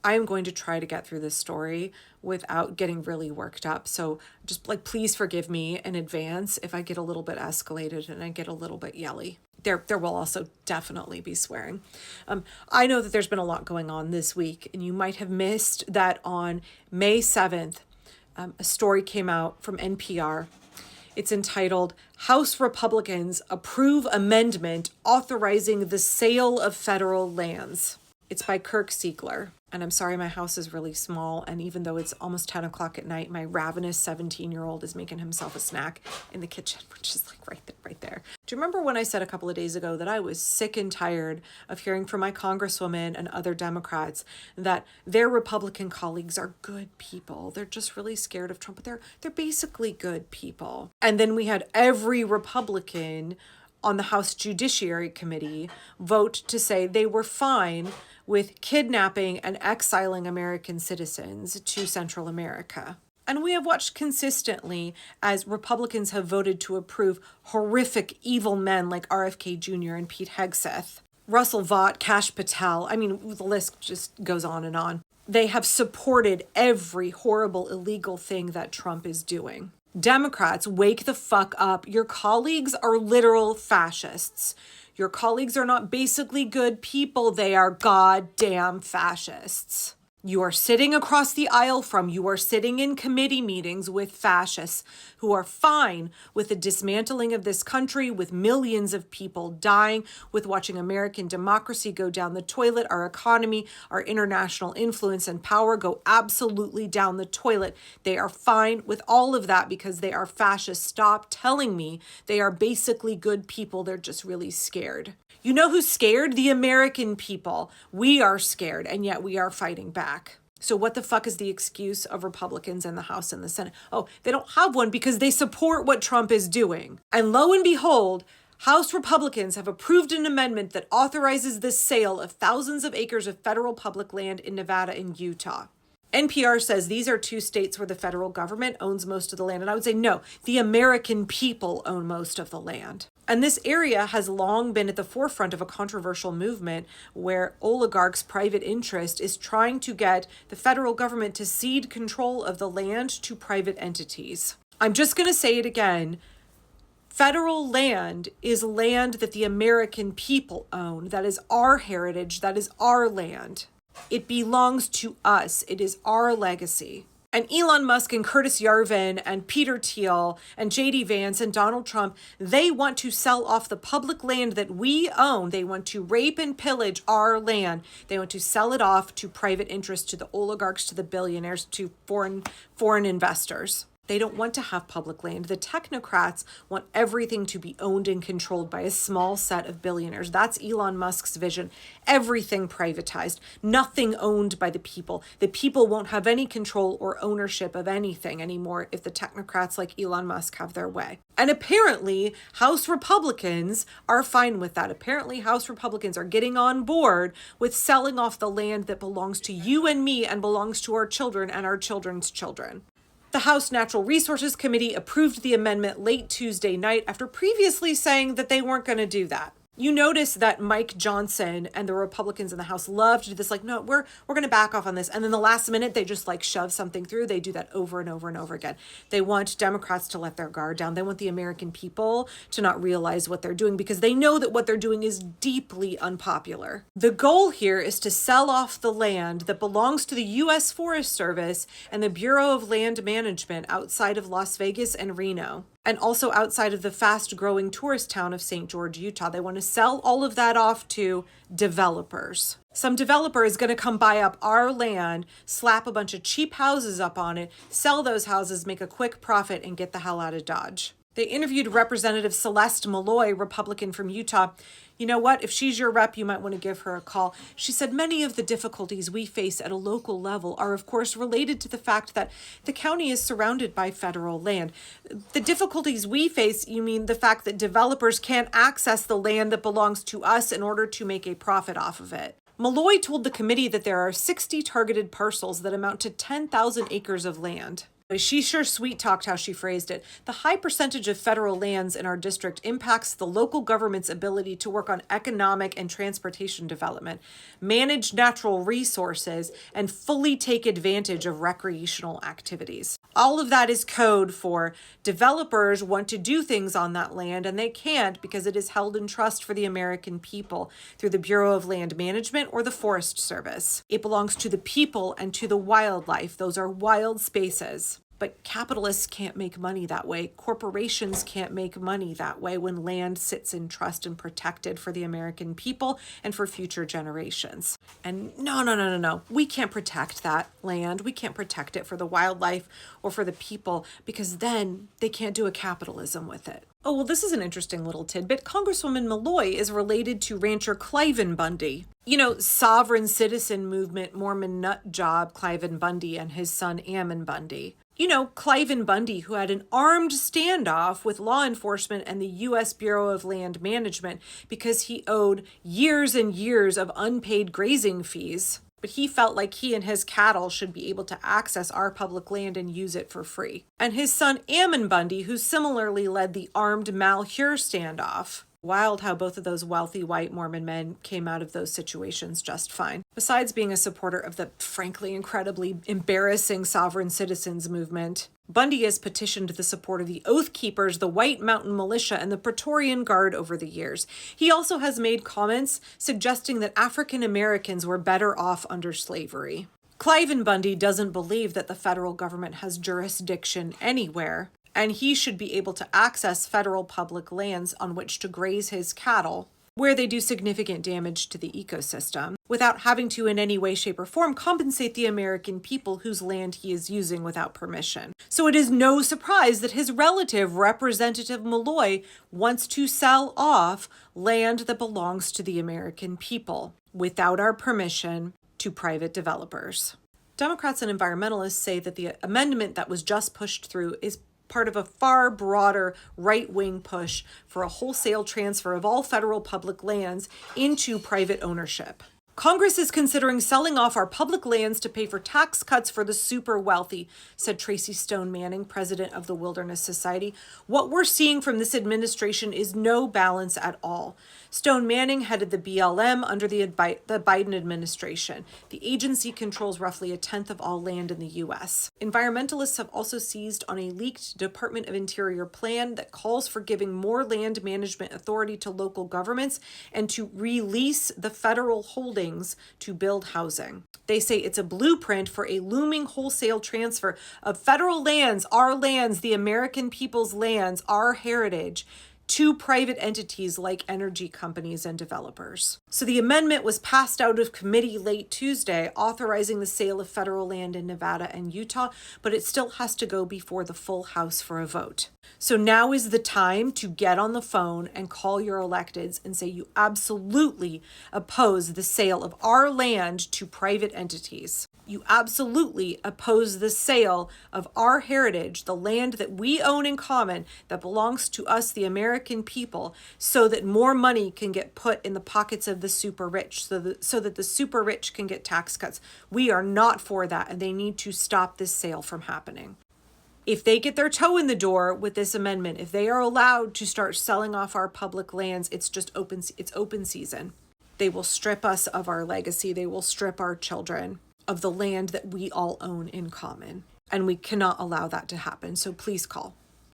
I am going to try to get through this story without getting really worked up. So just please forgive me in advance if I get a little bit escalated and I get a little bit yelly. There will also definitely be swearing. I know that there's been a lot going on this week, and you might have missed that on May 7th, a story came out from NPR. It's entitled, House Republicans Approve Amendment Authorizing the Sale of Federal Lands. It's by Kirk Siegler. And I'm sorry, my house is really small. And even though it's almost 10 o'clock at night, my ravenous 17-year-old is making himself a snack in the kitchen, which is right there. Do you remember when I said a couple of days ago that I was sick and tired of hearing from my congresswoman and other Democrats that their Republican colleagues are good people? They're just really scared of Trump, but they're basically good people. And then we had every Republican on the House Judiciary Committee vote to say they were fine with kidnapping and exiling American citizens to Central America. And we have watched consistently as Republicans have voted to approve horrific, evil men like RFK Jr. and Pete Hegseth, Russell Vought, Kash Patel. I mean, the list just goes on and on. They have supported every horrible, illegal thing that Trump is doing. Democrats, wake the fuck up. Your colleagues are literal fascists. Your colleagues are not basically good people. They are goddamn fascists. You are sitting across the aisle from, you are sitting in committee meetings with fascists who are fine with the dismantling of this country, with millions of people dying, with watching American democracy go down the toilet, our economy, our international influence and power go absolutely down the toilet. They are fine with all of that because they are fascists. Stop telling me they are basically good people. They're just really scared. You know who's scared? The American people. We are scared, and yet we are fighting back. So what the fuck is the excuse of Republicans in the House and the Senate? Oh, they don't have one because they support what Trump is doing. And lo and behold, House Republicans have approved an amendment that authorizes the sale of thousands of acres of federal public land in Nevada and Utah. NPR says these are two states where the federal government owns most of the land. And I would say, no, the American people own most of the land. And this area has long been at the forefront of a controversial movement where oligarchs' private interest is trying to get the federal government to cede control of the land to private entities. I'm just going to say it again. Federal land is land that the American people own. That is our heritage. That is our land. It belongs to us. It is our legacy. And Elon Musk and Curtis Yarvin and Peter Thiel and J.D. Vance and Donald Trump, they want to sell off the public land that we own. They want to rape and pillage our land. They want to sell it off to private interests, to the oligarchs, to the billionaires, to foreign investors. They don't want to have public land. The technocrats want everything to be owned and controlled by a small set of billionaires. That's Elon Musk's vision. Everything privatized, nothing owned by the people. The people won't have any control or ownership of anything anymore if the technocrats like Elon Musk have their way. And apparently, House Republicans are fine with that. Apparently, House Republicans are getting on board with selling off the land that belongs to you and me and belongs to our children and our children's children. The House Natural Resources Committee approved the amendment late Tuesday night after previously saying that they weren't going to do that. You notice that Mike Johnson and the Republicans in the House love to do this, like, no, we're going to back off on this. And then the last minute, they just shove something through. They do that over and over and over again. They want Democrats to let their guard down. They want the American people to not realize what they're doing because they know that what they're doing is deeply unpopular. The goal here is to sell off the land that belongs to the U.S. Forest Service and the Bureau of Land Management outside of Las Vegas and Reno, and also outside of the fast-growing tourist town of St. George, Utah. They want to sell all of that off to developers. Some developer is going to come buy up our land, slap a bunch of cheap houses up on it, sell those houses, make a quick profit, and get the hell out of Dodge. They interviewed Representative Celeste Malloy, Republican from Utah. You know what? If she's your rep, you might want to give her a call. She said many of the difficulties we face at a local level are, of course, related to the fact that the county is surrounded by federal land. The difficulties we face, you mean the fact that developers can't access the land that belongs to us in order to make a profit off of it. Malloy told the committee that there are 60 targeted parcels that amount to 10,000 acres of land. She sure sweet talked how she phrased it. The high percentage of federal lands in our district impacts the local government's ability to work on economic and transportation development, manage natural resources, and fully take advantage of recreational activities. All of that is code for developers want to do things on that land and they can't because it is held in trust for the American people through the Bureau of Land Management or the Forest Service. It belongs to the people and to the wildlife. Those are wild spaces. But capitalists can't make money that way. Corporations can't make money that way when land sits in trust and protected for the American people and for future generations. And no. We can't protect that land. We can't protect it for the wildlife or for the people because then they can't do a capitalism with it. Oh, well, this is an interesting little tidbit. Congresswoman Malloy is related to rancher Cliven Bundy. Sovereign citizen movement Mormon nut job Cliven Bundy and his son Ammon Bundy. Cliven Bundy, who had an armed standoff with law enforcement and the U.S. Bureau of Land Management because he owed years and years of unpaid grazing fees. But he felt like he and his cattle should be able to access our public land and use it for free. And his son Ammon Bundy, who similarly led the armed Malheur standoff. Wild how both of those wealthy white Mormon men came out of those situations just fine. Besides being a supporter of the frankly incredibly embarrassing sovereign citizens movement, Bundy has petitioned the support of the Oath Keepers, the White Mountain Militia, and the Praetorian Guard over the years. He also has made comments suggesting that African Americans were better off under slavery. Cliven Bundy doesn't believe that the federal government has jurisdiction anywhere, and he should be able to access federal public lands on which to graze his cattle, where they do significant damage to the ecosystem, without having to in any way, shape, or form compensate the American people whose land he is using without permission. So it is no surprise that his relative, Representative Malloy, wants to sell off land that belongs to the American people, without our permission, to private developers. Democrats and environmentalists say that the amendment that was just pushed through is part of a far broader right-wing push for a wholesale transfer of all federal public lands into private ownership. Congress is considering selling off our public lands to pay for tax cuts for the super wealthy, said Tracy Stone Manning, president of the Wilderness Society. What we're seeing from this administration is no balance at all. Stone Manning headed the BLM under the Biden administration. The agency controls roughly a tenth of all land in the U.S. Environmentalists have also seized on a leaked Department of Interior plan that calls for giving more land management authority to local governments and to release the federal holdings to build housing. They say it's a blueprint for a looming wholesale transfer of federal lands, our lands, the American people's lands, our heritage, to private entities like energy companies and developers. So the amendment was passed out of committee late Tuesday, authorizing the sale of federal land in Nevada and Utah, but it still has to go before the full House for a vote. So now is the time to get on the phone and call your electeds and say you absolutely oppose the sale of our land to private entities. You absolutely oppose the sale of our heritage, the land that we own in common, that belongs to us, the American people, so that more money can get put in the pockets of the super rich, so that the super rich can get tax cuts. We are not for that, and they need to stop this sale from happening. If they get their toe in the door with this amendment, if they are allowed to start selling off our public lands, it's open season. They will strip us of our legacy. They will strip our children of the land that we all own in common. And we cannot allow that to happen. So please call.